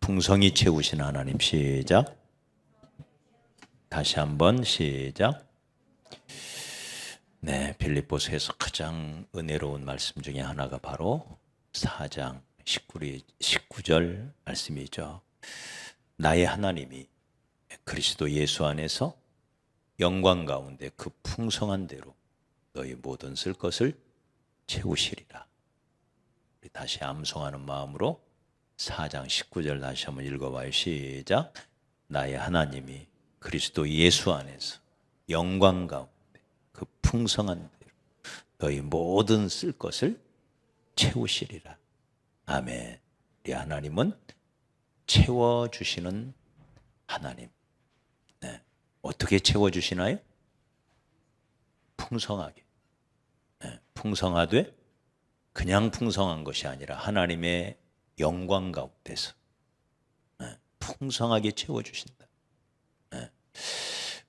풍성히 채우신 하나님. 시작. 다시 한번 시작. 네, 빌립보서에서 가장 은혜로운 말씀 중에 하나가 바로 4장 19절 말씀이죠. 나의 하나님이 그리스도 예수 안에서 영광 가운데 그 풍성한 대로 너희 모든 쓸 것을 채우시리라. 우리 다시 암송하는 마음으로 4장 19절 다시 한번 읽어봐요. 시작. 나의 하나님이 그리스도 예수 안에서 영광 가운데 그 풍성한 대로 너희 모든 쓸 것을 채우시리라. 아멘. 우리 하나님은 채워주시는 하나님. 네. 어떻게 채워주시나요? 풍성하게. 네. 풍성하되 그냥 풍성한 것이 아니라 하나님의 영광 가운데서 풍성하게 채워주신다.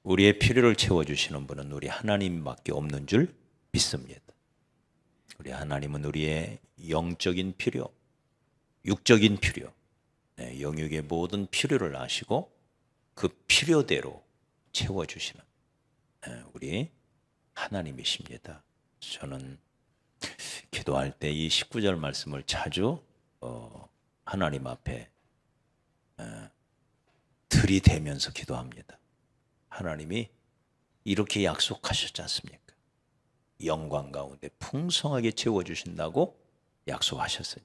우리의 필요를 채워주시는 분은 우리 하나님밖에 없는 줄 믿습니다. 우리 하나님은 우리의 영적인 필요, 육적인 필요, 영육의 모든 필요를 아시고 그 필요대로 채워주시는 우리 하나님이십니다. 저는 기도할 때 이 19절 말씀을 자주 하나님 앞에 들이대면서 기도합니다. 하나님이 이렇게 약속하셨지 않습니까? 영광 가운데 풍성하게 채워주신다고 약속하셨어요.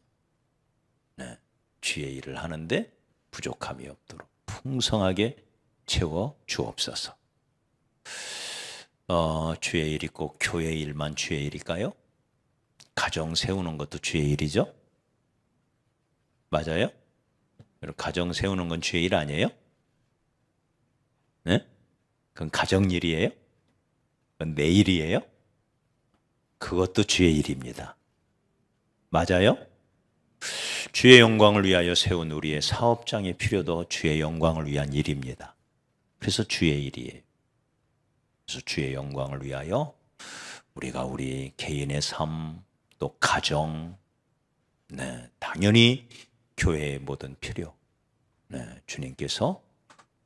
네, 주의 일을 하는데 부족함이 없도록 풍성하게 채워 주옵소서. 주의 일이 꼭 교회 일만 주의 일일까요? 가정 세우는 것도 주의 일이죠? 맞아요? 가정 세우는 건 주의 일 아니에요? 네? 그건 가정 일이에요? 그건 내 일이에요? 그것도 주의 일입니다. 맞아요? 주의 영광을 위하여 세운 우리의 사업장의 필요도 주의 영광을 위한 일입니다. 그래서 주의 일이에요. 그래서 주의 영광을 위하여 우리가 우리 개인의 삶, 또 가정, 당연히 교회의 모든 필요, 주님께서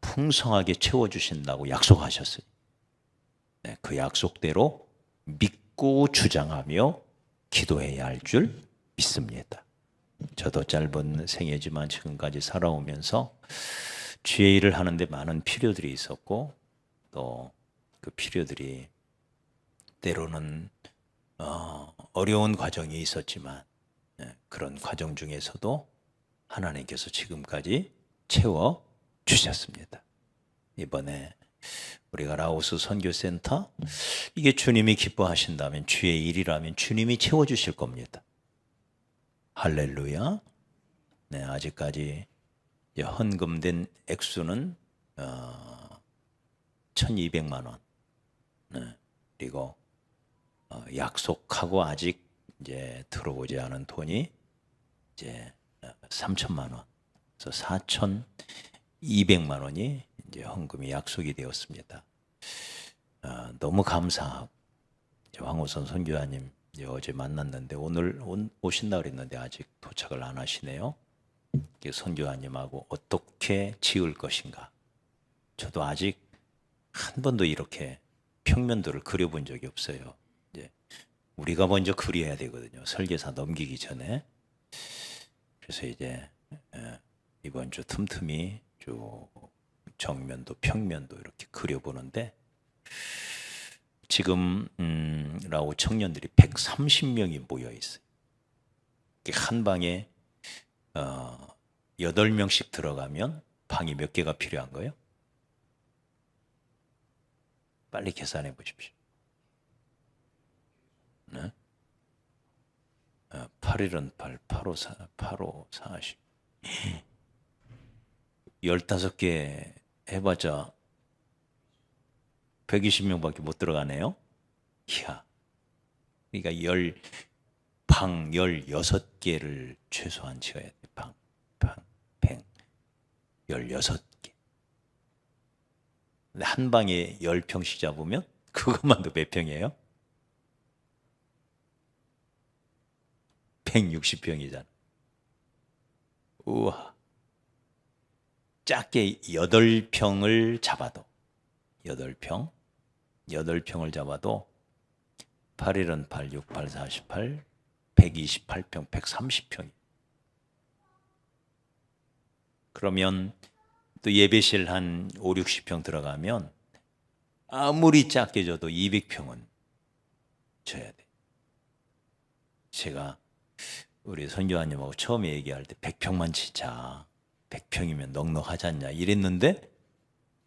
풍성하게 채워주신다고 약속하셨어요. 그 약속대로 믿고 주장하며 기도해야 할 줄 믿습니다. 저도 짧은 생애지만 지금까지 살아오면서 주의 일을 하는데 많은 필요들이 있었고 또 그 필요들이 때로는 어려운 과정이 있었지만 그런 과정 중에서도 하나님께서 지금까지 채워주셨습니다. 이번에 우리가 라오스 선교센터, 이게 주님이 기뻐하신다면, 주의 일이라면 주님이 채워주실 겁니다. 할렐루야. 네, 아직까지 헌금된 액수는 1,200만 원. 그리고 약속하고 아직 이제 들어오지 않은 돈이 이제 3천만 원. 그래서 4,200만 원이 이제 헌금이 약속이 되었습니다. 너무 감사하고 황우선 선교사님 어제 만났는데 오늘 오신다 그랬는데 아직 도착을 안 하시네요. 선교사님하고 어떻게 지을 것인가. 저도 아직 한 번도 이렇게 평면도를 그려본 적이 없어요. 이제 우리가 먼저 그려야 되거든요. 설계사 넘기기 전에. 그래서 이제 이번 주 틈틈이 쭉 정면도 평면도 이렇게 그려보는데 지금 라오 청년들이 130명이 모여 있어요. 한 방에 8명씩 들어가면 방이 몇 개가 필요한 거예요? 빨리 계산해 보십시오. 네? 8일은 8, 8, 5, 4, 8, 5, 40. 15개 해봤자 120명밖에 못 들어가네요. 이야. 그러니까 방 16개를 최소한 지어야 돼. 방 16개. 한 방에 10평씩 잡으면 그것만도 몇 평이에요? 160평이잖아. 우와. 작게 8평을 잡아도 8평을 잡아도 8일은 8, 6, 8, 48, 128평, 130평. 그러면 또 예배실 한 5, 60평 들어가면 아무리 작게 줘도 200평은 줘야 돼. 제가 우리 선교사님하고 처음에 얘기할 때 100평만 치자. 100평이면 넉넉하지 않냐 이랬는데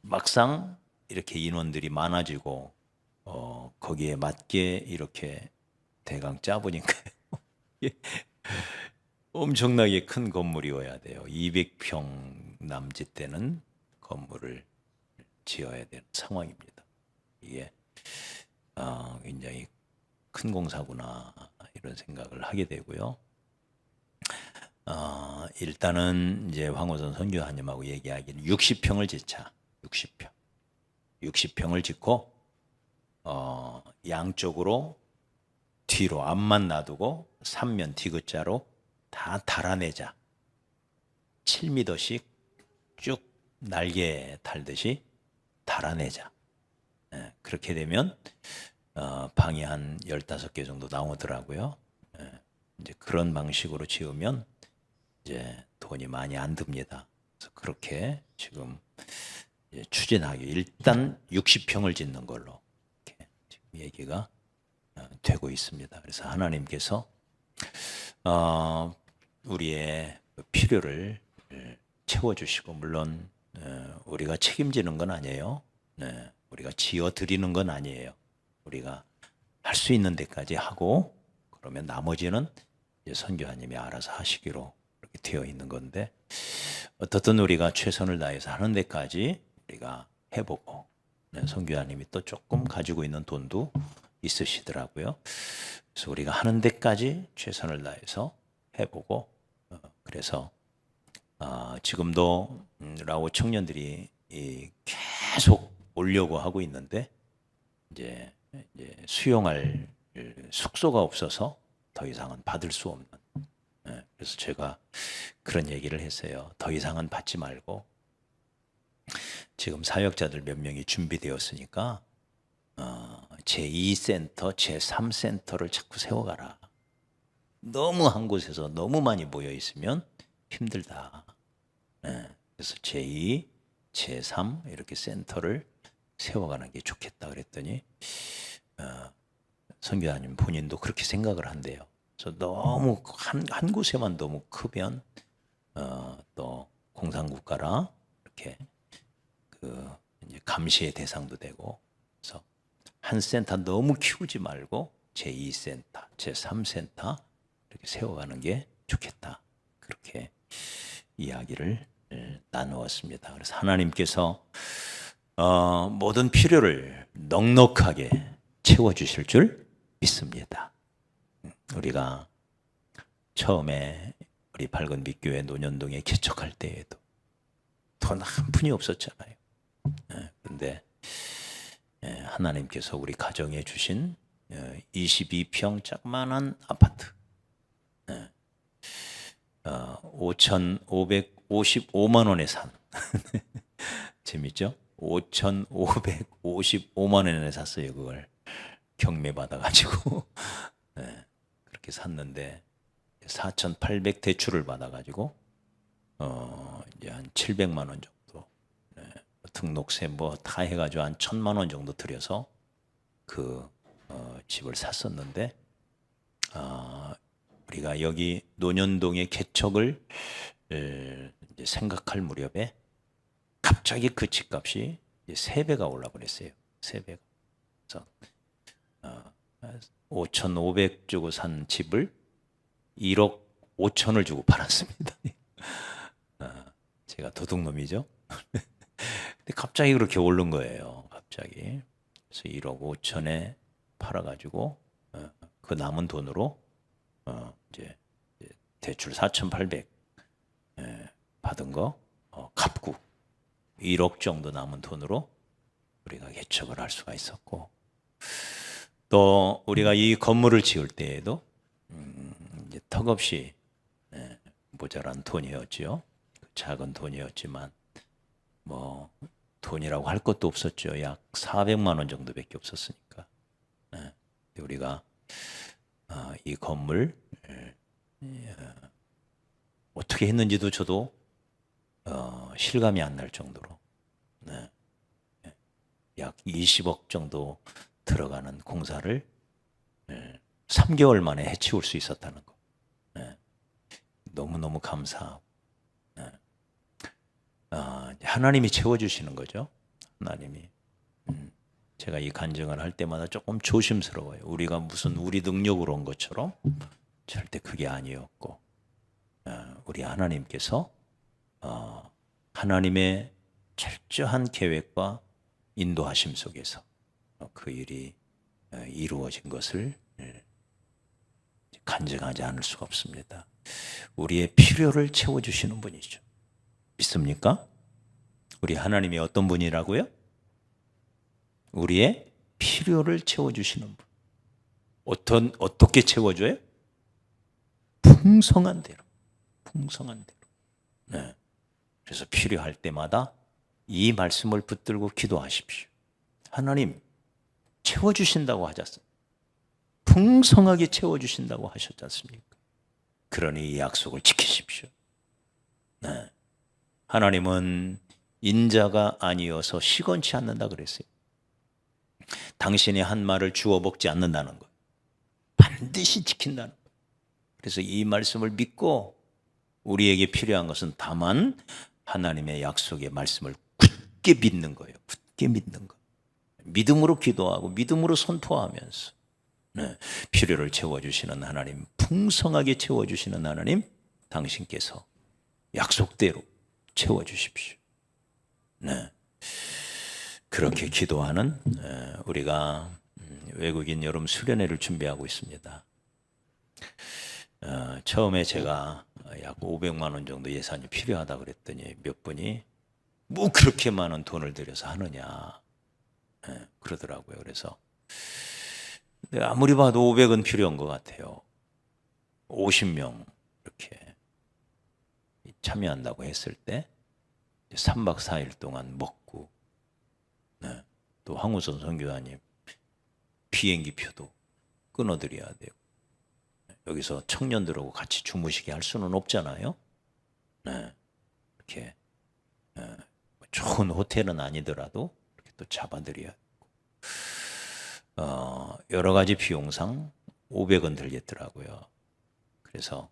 막상 이렇게 인원들이 많아지고 거기에 맞게 이렇게 대강 짜보니까 엄청나게 큰 건물이어야 돼요. 200평 남짓 되는 건물을 지어야 되는 상황입니다. 이게 굉장히 큰 공사구나 이런 생각을 하게 되고요. 일단은 이제 황호선 선교사님하고 얘기하기는 60평을 짓자. 60평을 짓고 양쪽으로 뒤로 앞만 놔두고 3면 디귿자로 다 달아내자. 7m씩 쭉 날개 달듯이 달아내자. 그렇게 되면 방이 한 15개 정도 나오더라고요. 이제 그런 방식으로 지으면 이제 돈이 많이 안 듭니다. 그래서 그렇게 지금 이제 추진하기 일단 60평을 짓는 걸로 이렇게 지금 얘기가 되고 있습니다. 그래서 하나님께서 우리의 필요를 채워주시고 물론 우리가 책임지는 건 아니에요. 우리가 지어드리는 건 아니에요. 우리가 할 수 있는 데까지 하고 그러면 나머지는 이제 선교사님이 알아서 하시기로 그렇게 되어 있는 건데 어떻든 우리가 최선을 다해서 하는 데까지 우리가 해보고 선교사님이 또 조금 가지고 있는 돈도 있으시더라고요. 그래서 우리가 하는 데까지 최선을 다해서 해보고 그래서 지금도 라오 청년들이 계속 오려고 하고 있는데 이제 수용할 숙소가 없어서 더 이상은 받을 수 없는. 그래서 제가 그런 얘기를 했어요. 더 이상은 받지 말고 지금 사역자들 몇 명이 준비되었으니까 제2센터, 제3센터를 자꾸 세워가라. 너무 한 곳에서 너무 많이 모여 있으면 힘들다. 그래서 제2, 제3 이렇게 센터를 세워가는 게 좋겠다 그랬더니 선교사님 본인도 그렇게 생각을 한대요. 그래서 너무 한 곳에만 너무 크면 또 공산국가라 이렇게 이제 감시의 대상도 되고 그래서 한 센터 너무 키우지 말고 제2센터, 제3센터 이렇게 세워가는 게 좋겠다. 그렇게 이야기를 나누었습니다. 그래서 하나님께서 모든 필요를 넉넉하게 채워주실 줄 믿습니다. 우리가 처음에 우리 밝은 빛교회 논현동에 개척할 때에도 돈 한 푼이 없었잖아요. 그런데 하나님께서 우리 가정에 주신 22평 자그마한 아파트 5,555만 원에 산 재밌죠? 5,555만 원에 샀어요. 그걸 경매 받아가지고 그렇게 샀는데 4,800 대출을 받아가지고 이제 한 700만 원 정도 등록세 뭐 다 해가지고 한 1,000만 원 정도 들여서 그 집을 샀었는데 우리가 여기 논현동의 개척을 이제 생각할 무렵에 갑자기 그 집값이 3배가 올라버렸어요. 3배가. 그래서 5,500 주고 산 집을 1억 5천을 주고 팔았습니다. 제가 도둑놈이죠. 근데 갑자기 그렇게 오른 거예요. 갑자기. 그래서 1억 5천에 팔아가지고 그 남은 돈으로 이제 대출 4,800 받은 거 갚고 1억 정도 남은 돈으로 우리가 개척을 할 수가 있었고 또 우리가 이 건물을 지을 때에도 이제 턱없이 모자란 돈이었지요. 작은 돈이었지만 뭐 돈이라고 할 것도 없었죠. 약 400만 원 정도밖에 없었으니까. 네. 우리가 이 건물 어떻게 했는지도 저도 실감이 안 날 정도로 네. 약 20억 정도 들어가는 공사를 3개월 만에 해치울 수 있었다는 거. 네. 너무너무 감사하고 하나님이 채워주시는 거죠. 하나님이. 제가 이 간증을 할 때마다 조금 조심스러워요. 우리가 무슨 우리 능력으로 온 것처럼 절대 그게 아니었고 우리 하나님께서 하나님의 철저한 계획과 인도하심 속에서 그 일이 이루어진 것을 간증하지 않을 수가 없습니다. 우리의 필요를 채워주시는 분이죠. 믿습니까? 우리 하나님이 어떤 분이라고요? 우리의 필요를 채워주시는 분. 어떻게 채워줘요? 풍성한 대로. 풍성한 대로. 네. 그래서 필요할 때마다 이 말씀을 붙들고 기도하십시오. 하나님 채워주신다고 하셨어요. 풍성하게 채워주신다고 하셨지 않습니까? 그러니 이 약속을 지키십시오. 네. 하나님은 인자가 아니어서 시건치 않는다 그랬어요. 당신이 한 말을 주워 먹지 않는다는 것. 반드시 지킨다는 것. 그래서 이 말씀을 믿고 우리에게 필요한 것은 다만 하나님의 약속의 말씀을 굳게 믿는 거예요. 굳게 믿는 것. 믿음으로 기도하고 믿음으로 선포하면서 필요를 채워주시는 하나님, 풍성하게 채워주시는 하나님, 당신께서 약속대로 채워주십시오. 네. 그렇게 기도하는 우리가 외국인 여름 수련회를 준비하고 있습니다. 처음에 제가 약 500만 원 정도 예산이 필요하다 그랬더니 몇 분이 뭐 그렇게 많은 돈을 들여서 하느냐 그러더라고요. 그래서 아무리 봐도 500은 필요한 것 같아요. 50명 이렇게 참여한다고 했을 때 3박 4일 동안 먹고 또 황우선 선교사님 비행기 표도 끊어드려야 돼요. 여기서 청년들하고 같이 주무시게 할 수는 없잖아요. 이렇게 좋은 호텔은 아니더라도 이렇게 또 잡아드려야 되고 여러 가지 비용상 500원 들겠더라고요. 그래서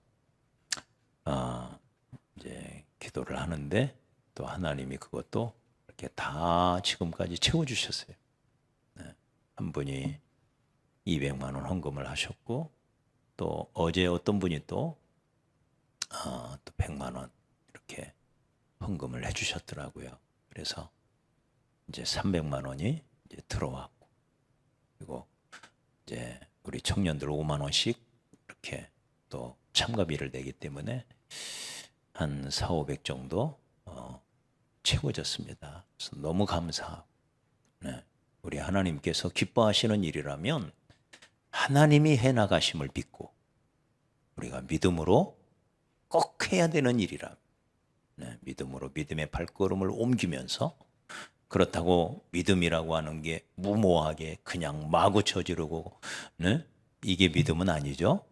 이제 기도를 하는데 또 하나님이 그것도 이렇게 다 지금까지 채워주셨어요. 한 분이 200만 원 헌금을 하셨고 또 어제 어떤 분이 또 100만 원 이렇게 헌금을 해주셨더라고요. 그래서 이제 300만 원이 이제 들어왔고 그리고 이제 우리 청년들 5만 원씩 이렇게 또 참가비를 내기 때문에 한 4, 500 정도 채워졌습니다. 그래서 너무 감사하고 우리 하나님께서 기뻐하시는 일이라면 하나님이 해나가심을 믿고 우리가 믿음으로 꼭 해야 되는 일이라 믿음으로 믿음의 발걸음을 옮기면서 그렇다고 믿음이라고 하는 게 무모하게 그냥 마구 저지르고 이게 믿음은 아니죠.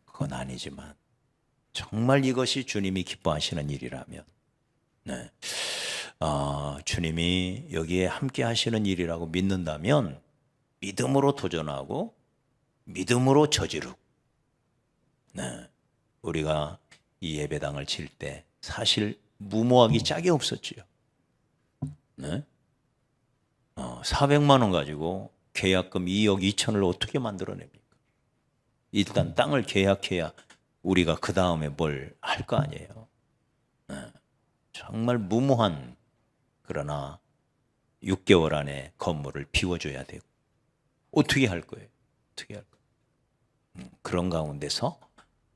그건 아니지만 정말 이것이 주님이 기뻐하시는 일이라면 주님이 여기에 함께 하시는 일이라고 믿는다면 믿음으로 도전하고 믿음으로 저지르고 우리가 이 예배당을 칠 때 사실 무모하기 짝이 없었지요. 400만 원 가지고 계약금 2억 2천을 어떻게 만들어냅니까? 일단 땅을 계약해야 우리가 그 다음에 뭘 할 거 아니에요. 정말 무모한 그러나 6개월 안에 건물을 비워줘야 되고 어떻게 할 거예요? 어떻게 할 거예요? 그런 가운데서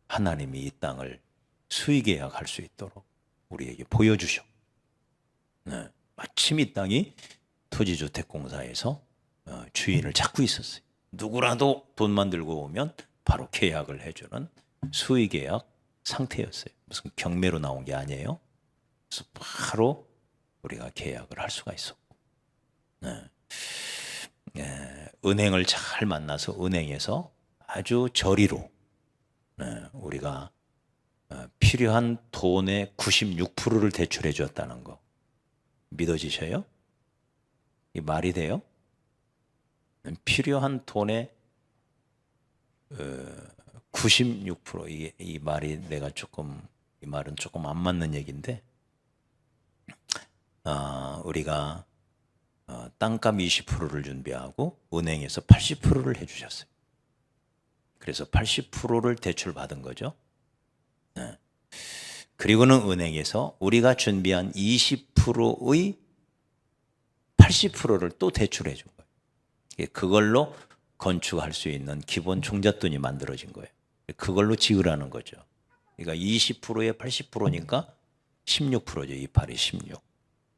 하나님이 이 땅을 수의계약할 수 있도록 우리에게 보여주셔. 마침 이 땅이 토지주택공사에서 주인을 찾고 있었어요. 누구라도 돈만 들고 오면 바로 계약을 해주는 수의계약 상태였어요. 무슨 경매로 나온 게 아니에요. 그래서 바로 우리가 계약을 할 수가 있었고, 은행을 잘 만나서 은행에서 아주 저리로 우리가 필요한 돈의 96%를 대출해 줬다는 거 믿어지셔요? 이 말이 돼요? 필요한 돈의 96% 이 말이 이 말은 조금 안 맞는 얘기인데, 우리가 땅값 20%를 준비하고 은행에서 80%를 해주셨어요. 그래서 80%를 대출 받은 거죠. 그리고는 은행에서 우리가 준비한 20%의 80%를 또 대출해 준 거예요. 그걸로 건축할 수 있는 기본 종잣돈이 만들어진 거예요. 그걸로 지으라는 거죠. 그러니까 20%에 80%니까 16%죠. 28이 16.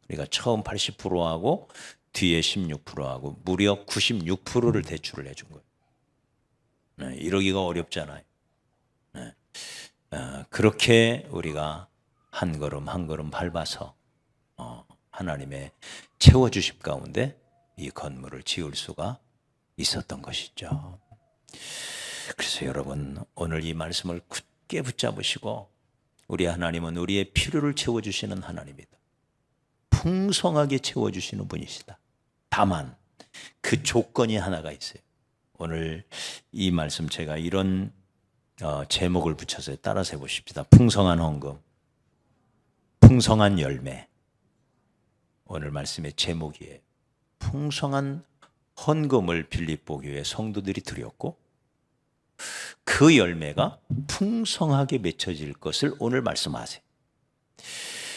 그러니까 처음 80%하고 뒤에 16%하고 무려 96%를 대출을 해준 거예요. 이러기가 어렵잖아요. 그렇게 우리가 한 걸음 한 걸음 밟아서 하나님의 채워주심 가운데 이 건물을 지을 수가 있었던 것이죠. 그래서 여러분, 오늘 이 말씀을 굳게 붙잡으시고, 우리 하나님은 우리의 필요를 채워주시는 하나님이다. 풍성하게 채워주시는 분이시다. 다만 그 조건이 하나가 있어요. 오늘 이 말씀 제가 이런 제목을 붙여서 따라서 해보십시다. 풍성한 헌금, 풍성한 열매. 오늘 말씀의 제목이에요. 풍성한 헌금을 빌립보 교회 성도들이 드렸고, 그 열매가 풍성하게 맺혀질 것을 오늘 말씀하세요.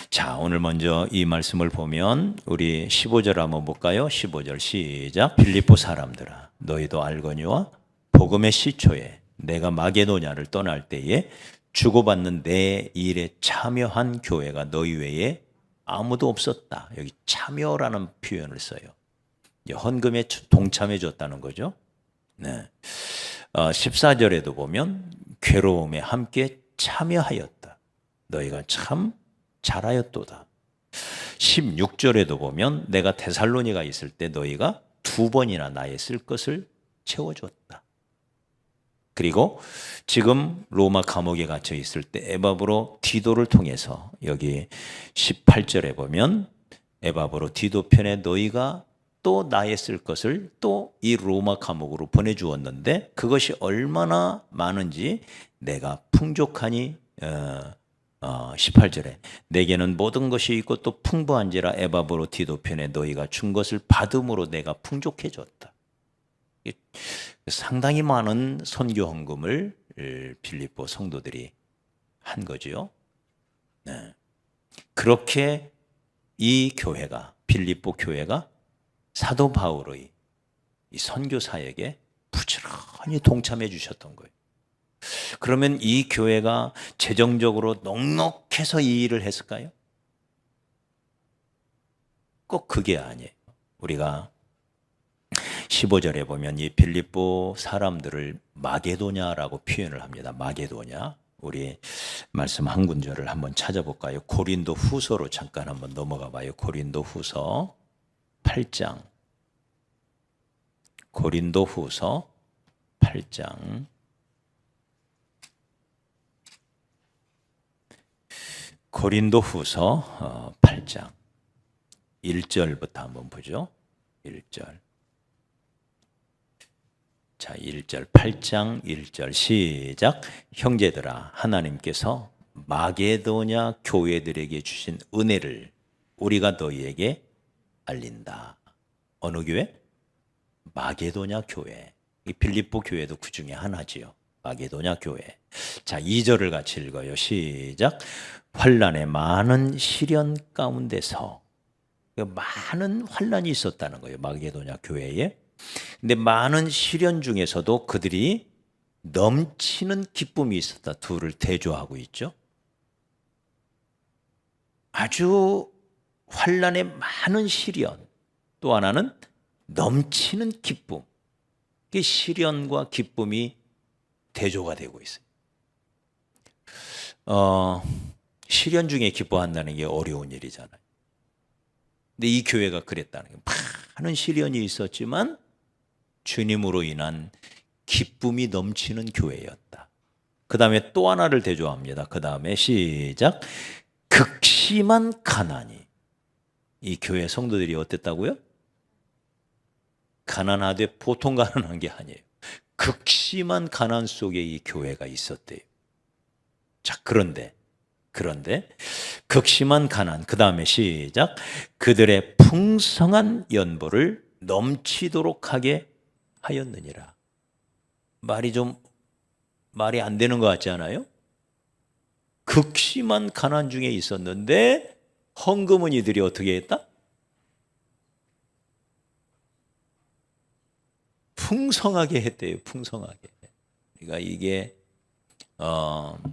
자, 오늘 먼저 이 말씀을 보면 우리 15절 한번 볼까요? 15절 시작. 빌립보 사람들아, 너희도 알거니와 복음의 시초에 내가 마게도냐를 떠날 때에 주고받는 내 일에 참여한 교회가 너희 외에 아무도 없었다. 여기 참여라는 표현을 써요. 헌금에 동참해 줬다는 거죠. 14절에도 보면 괴로움에 함께 참여하였다. 너희가 참 잘하였도다. 16절에도 보면 내가 데살로니가 있을 때 너희가 2번이나 나의 쓸 것을 채워줬다. 그리고 지금 로마 감옥에 갇혀 있을 때 에바브로 디도를 통해서 여기 18절에 보면 에바브로 디도 편에 너희가 또 나의 쓸 것을 또 이 로마 감옥으로 보내주었는데, 그것이 얼마나 많은지 내가 풍족하니 18절에 내게는 모든 것이 있고 또 풍부한지라 에바브로 디도 편에 너희가 준 것을 받음으로 내가 풍족해졌다. 상당히 많은 선교 헌금을 빌립보 성도들이 한 거지요. 그렇게 이 교회가, 빌립보 교회가 사도 바울의 이 선교 사역에 부지런히 동참해 주셨던 거예요. 그러면 이 교회가 재정적으로 넉넉해서 이 일을 했을까요? 꼭 그게 아니에요. 우리가 15절에 보면 이 빌립보 사람들을 마게도냐라고 표현을 합니다. 마게도냐. 우리 말씀 한 군절을 한번 찾아볼까요? 고린도 후서로 잠깐 한번 넘어가 봐요. 고린도 후서 8장. 고린도 후서 8장. 고린도 후서 8장 1절부터 한번 보죠. 1절. 자, 1절 8장 1절 시작. 형제들아, 하나님께서 마게도냐 교회들에게 주신 은혜를 우리가 너희에게 알린다. 어느 교회? 마게도냐 교회. 이 빌립보 교회도 그 중에 하나지요. 마게도냐 교회. 자, 2절을 같이 읽어요. 시작. 환난의 많은 시련 가운데서, 많은 환난이 있었다는 거예요. 마게도냐 교회에. 근데 많은 시련 중에서도 그들이 넘치는 기쁨이 있었다. 둘을 대조하고 있죠. 아주 환난의 많은 시련, 또 하나는 넘치는 기쁨. 그 시련과 기쁨이 대조가 되고 있어요. 시련 중에 기뻐한다는 게 어려운 일이잖아요. 근데 이 교회가 그랬다는 거예요. 많은 시련이 있었지만 주님으로 인한 기쁨이 넘치는 교회였다. 그 다음에 또 하나를 대조합니다. 그 다음에 시작. 극심한 가난이. 이 교회 성도들이 어땠다고요? 가난하되 보통 가난한 게 아니에요. 극심한 가난 속에 이 교회가 있었대요. 자, 그런데 극심한 가난, 그 다음에 시작. 그들의 풍성한 연보를 넘치도록 하게 하였느니라. 말이 안 되는 것 같지 않아요? 극심한 가난 중에 있었는데 헌금은 이들이 어떻게 했다? 풍성하게 했대요. 풍성하게. 그러니까 이게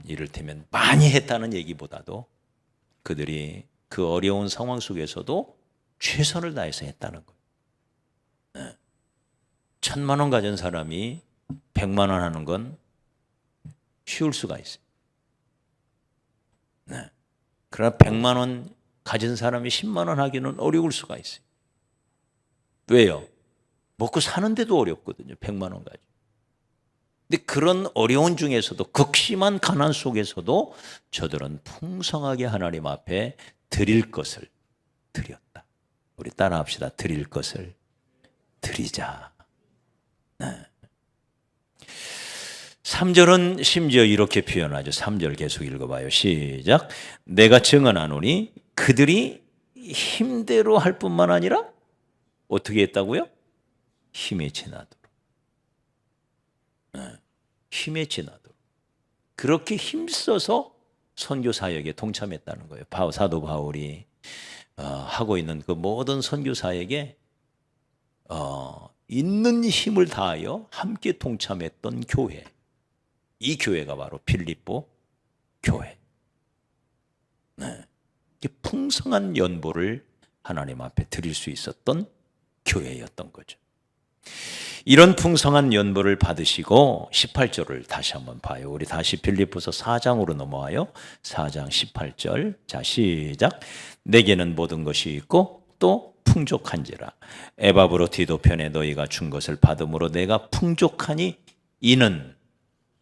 이를테면 많이 했다는 얘기보다도 그들이 그 어려운 상황 속에서도 최선을 다해서 했다는 거예요. 1,000만 원 가진 사람이 100만 원 하는 건 쉬울 수가 있어요. 네. 그러나 100만 원 가진 사람이 10만 원 하기는 어려울 수가 있어요. 왜요? 먹고 사는데도 어렵거든요. 100만 원 가지고. 근데 그런 어려운 중에서도 극심한 가난 속에서도 저들은 풍성하게 하나님 앞에 드릴 것을 드렸다. 우리 따라합시다. 드릴 것을 드리자. 네. 3절은 심지어 이렇게 표현하죠. 3절 계속 읽어봐요. 시작. 내가 증언하노니 그들이 힘대로 할 뿐만 아니라 어떻게 했다고요? 힘에 지나도록. 힘에 지나도록. 그렇게 힘써서 선교 사역에 동참했다는 거예요. 사도 바울이 하고 있는 그 모든 선교 사역에 있는 힘을 다하여 함께 동참했던 교회. 이 교회가 바로 빌립보 교회. 네. 풍성한 연보를 하나님 앞에 드릴 수 있었던 교회였던 거죠. 이런 풍성한 연보를 받으시고 18절을 다시 한번 봐요. 우리 다시 빌립보서 4장으로 넘어와요. 4장 18절. 자, 시작. 내게는 모든 것이 있고 또 풍족한지라. 에바브로 디도 편에 너희가 준 것을 받음으로 내가 풍족하니 이는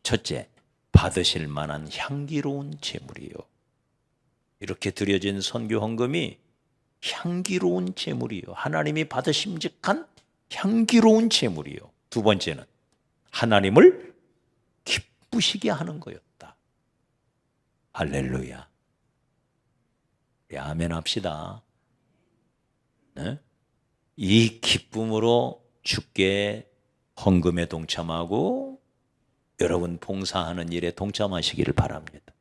첫째, 받으실 만한 향기로운 제물이요. 이렇게 드려진 선교 헌금이 향기로운 제물이요. 하나님이 받으심직한 향기로운 제물이요. 두 번째는 하나님을 기쁘시게 하는 거였다. 할렐루야. 아멘 합시다. 네? 이 기쁨으로 주께 헌금에 동참하고 여러분 봉사하는 일에 동참하시기를 바랍니다.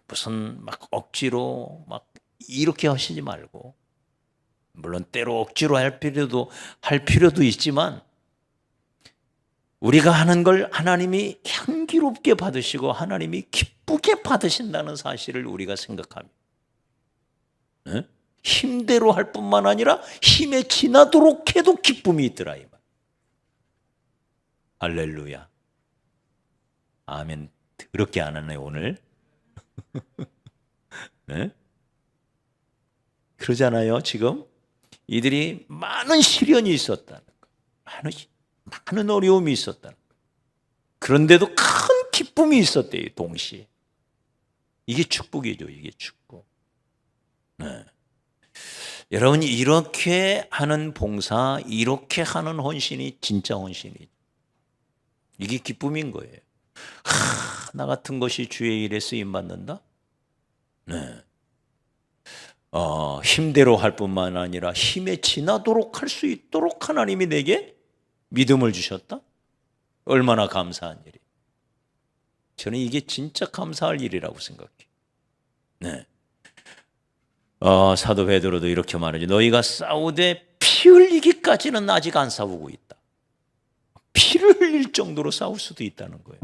무슨 막 억지로 막 이렇게 하시지 말고, 물론 때로 억지로 할 필요도 있지만 우리가 하는 걸 하나님이 향기롭게 받으시고 하나님이 기쁘게 받으신다는 사실을 우리가 생각하면 네? 힘대로 할 뿐만 아니라 힘에 지나도록 해도 기쁨이 있더라 이 말. 할렐루야. 아멘. 더럽게 안 하네 오늘. 네? 그러잖아요. 지금 이들이 많은 시련이 있었다는 거, 많은 어려움이 있었다는 거. 그런데도 큰 기쁨이 있었대요. 동시에. 이게 축복이죠. 이게 축복. 네. 여러분 이렇게 하는 봉사, 이렇게 하는 헌신이 진짜 헌신이죠. 이게 기쁨인 거예요. 나 같은 것이 주의 일에 쓰임 받는다? 네. 힘대로 할 뿐만 아니라 힘에 지나도록 할 수 있도록 하나님이 내게 믿음을 주셨다? 얼마나 감사한 일이. 저는 이게 진짜 감사할 일이라고 생각해요. 네. 사도 베드로도 이렇게 말하죠. 너희가 싸우되 피 흘리기까지는 아직 안 싸우고 있다. 피를 흘릴 정도로 싸울 수도 있다는 거예요.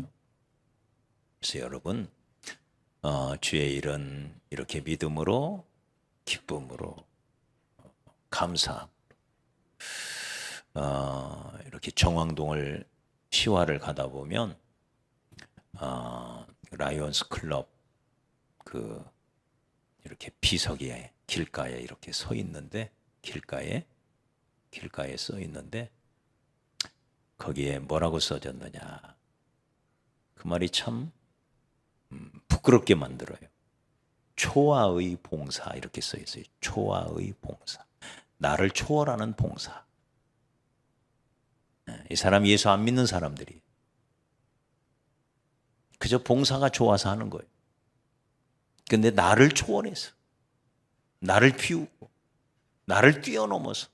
그래서 여러분 주의 일은 이렇게 믿음으로, 기쁨으로, 감사함으로 이렇게 정왕동을 시화를 가다 보면 라이온스 클럽 이렇게 비석에 길가에 이렇게 서 있는데, 길가에 서 있는데 거기에 뭐라고 써졌느냐. 그 말이 참 부끄럽게 만들어요. 초아의 봉사 이렇게 써 있어요. 초아의 봉사. 나를 초월하는 봉사. 이 사람 예수 안 믿는 사람들이 그저 봉사가 좋아서 하는 거예요. 근데 나를 초월해서, 나를 비우고, 나를 뛰어넘어서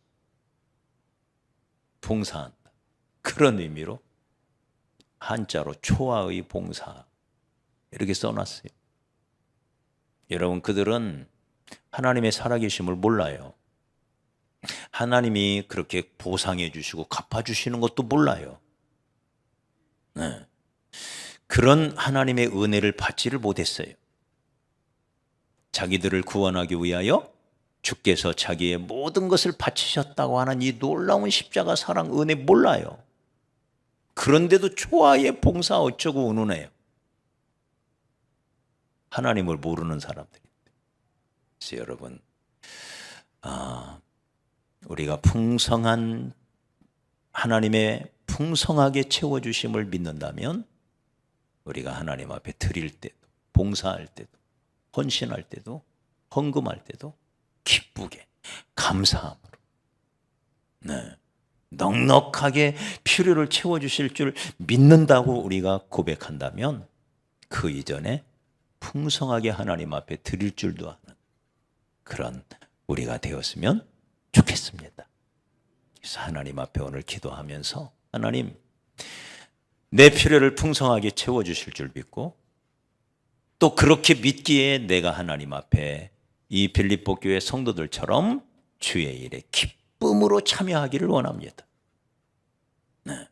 봉사한다. 그런 의미로 한자로 초아의 봉사 이렇게 써놨어요. 여러분, 그들은 하나님의 살아계심을 몰라요. 하나님이 그렇게 보상해 주시고 갚아주시는 것도 몰라요. 네. 그런 하나님의 은혜를 받지를 못했어요. 자기들을 구원하기 위하여 주께서 자기의 모든 것을 바치셨다고 하는 이 놀라운 십자가 사랑 은혜 몰라요. 그런데도 초아의 봉사 어쩌고 운운해요. 하나님을 모르는 사람들인데. 그래서 여러분, 우리가 풍성한 하나님의 풍성하게 채워주심을 믿는다면 우리가 하나님 앞에 드릴 때도, 봉사할 때도, 헌신할 때도, 헌금할 때도 기쁘게 감사함으로, 네, 넉넉하게 필요를 채워주실 줄 믿는다고 우리가 고백한다면 그 이전에 풍성하게 하나님 앞에 드릴 줄도 아는 그런 우리가 되었으면 좋겠습니다. 그래서 하나님 앞에 오늘 기도하면서 하나님, 내 필요를 풍성하게 채워주실 줄 믿고 또 그렇게 믿기에 내가 하나님 앞에 이 빌립보 교회 성도들처럼 주의 일에 기쁨으로 참여하기를 원합니다. 네.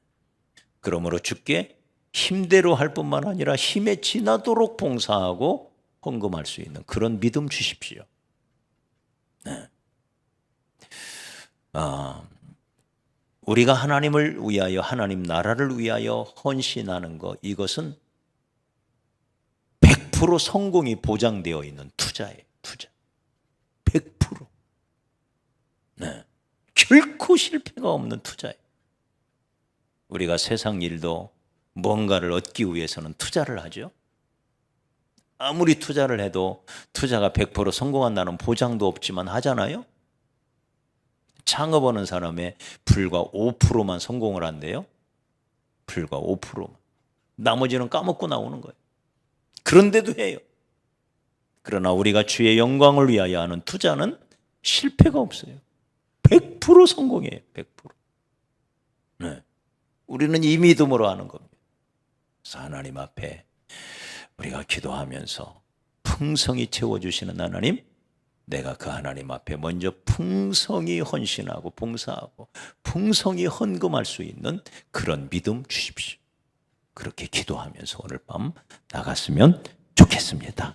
그러므로 주께 힘대로 할 뿐만 아니라 힘에 지나도록 봉사하고 헌금할 수 있는 그런 믿음 주십시오. 네. 우리가 하나님을 위하여, 하나님 나라를 위하여 헌신하는 것, 이것은 100% 성공이 보장되어 있는 투자예요. 투자. 100%. 네. 결코 실패가 없는 투자예요. 우리가 세상 일도 뭔가를 얻기 위해서는 투자를 하죠. 아무리 투자를 해도 투자가 100% 성공한다는 보장도 없지만 하잖아요. 창업하는 사람의 불과 5%만 성공을 한대요. 불과 5%만. 나머지는 까먹고 나오는 거예요. 그런데도 해요. 그러나 우리가 주의 영광을 위하여 하는 투자는 실패가 없어요. 100% 성공이에요. 100%. 네. 우리는 이 믿음으로 하는 겁니다. 그래서 하나님 앞에 우리가 기도하면서 풍성히 채워주시는 하나님, 내가 그 하나님 앞에 먼저 풍성히 헌신하고 봉사하고 풍성히 헌금할 수 있는 그런 믿음 주십시오. 그렇게 기도하면서 오늘 밤 나갔으면 좋겠습니다.